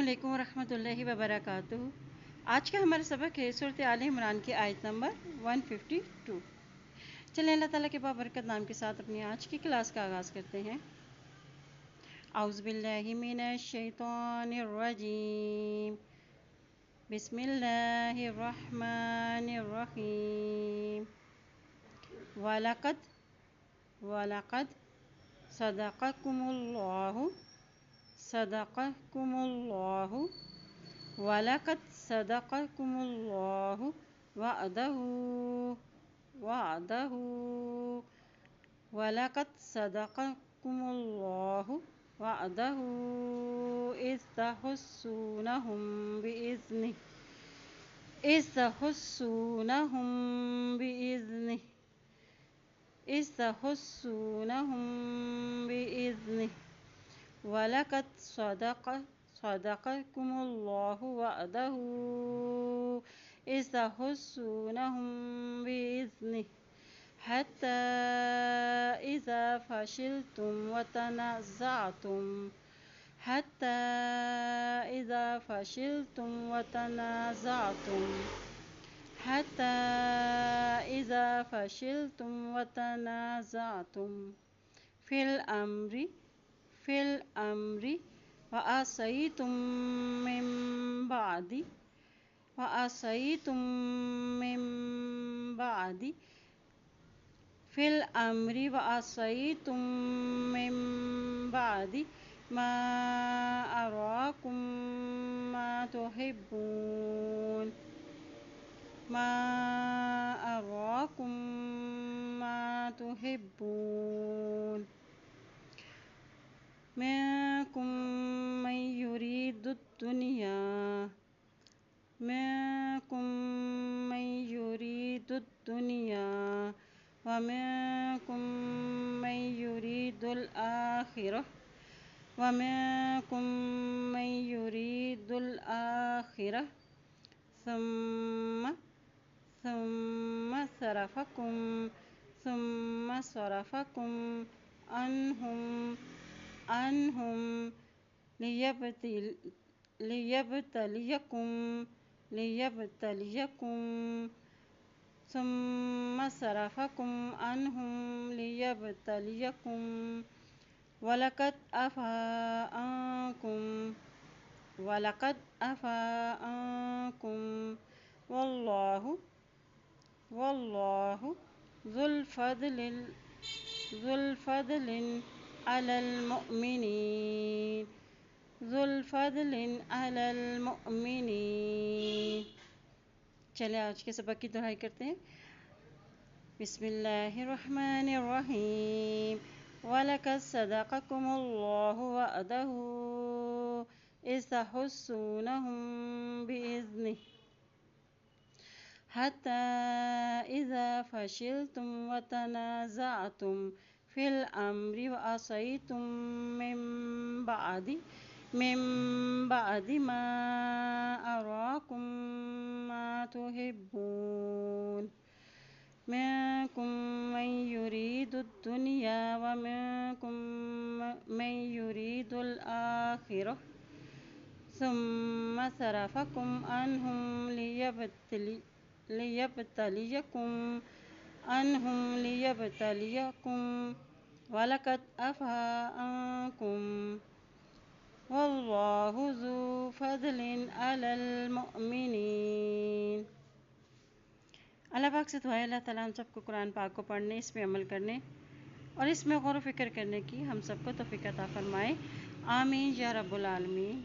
अस्सलामुअलैकुम वरहमतुल्लाहि वबरकातुहू। आज का हमारा सबक है सूरत आले इमरान की आयत नंबर 152। चलिए अल्लाह ताला के बाबरकत नाम के साथ अपनी आज की क्लास का आगाज़ करते हैं। औज़ु बिल्लाहि मिनश शैतानिर रजीम, बिस्मिल्लाहिर रहमानिर रहीम। वलक़द सदक़कुमुल्लाहु वलक़द सदक़कुमुल्लाहु वअदहू वलक़द सदक़कुमुल्लाहु वअदहू इज़ तहुस्सूनहुम बिइज़निहि वलक़द सदक़कुमुल्लाहु वअदहू इज़ तहुस्सूनहुम बिइज़निहि हत्ता इज़ा फ़शिलतुम वतनाज़अतुम फिल अम्रि वअसैतुम मिन बादि मा अराकुम मा तुहिब्बून मिनकुम मन युरीदुद्दुनिया व मिनकुम मन युरीदुल आखिरह सुम्मा सरफ़कुम अन्हुम लियब्तलियकुम वलक़द अफ़ा अन्कुम वल्लाहु ज़ुल फ़ज़लिन अलल मुअमिनीन। चलिए आज के सबक की दुहाई करते हैं। बिस्मिल्लाहिर्रहमानिर्रहीम। वलक़द सदक़कुमुल्लाहु वअदहू इज़ तहुस्सूनहुम बिइज़निहि हत्ता इज़ा फ़शिलतुम वतनाज़अतुम फिल अम्रि वअसैतुम मिन बादि मा अराकुम मा तुहिब्बून मिनकुम मन युरीदुद्दुनिया व मिनकुम मन युरीदुल आखिरह सुम्मा सरफ़कुम अन्हुम लियब्तलियकुम वलक़द अफ़ा अन्कुम वल्लाहु ज़ु फ़ज़लिन अलल मुअमिनीन। अल्लाह पाक से दुआ है अल्लाह ताला हम सबको कुरान पाक को पढ़ने, इस पे अमल करने और इसमें गौर व फिक्र करने की हम सबको तौफ़ीक़ अता फ़रमाए। आमीन या रब्बुल आलमीन।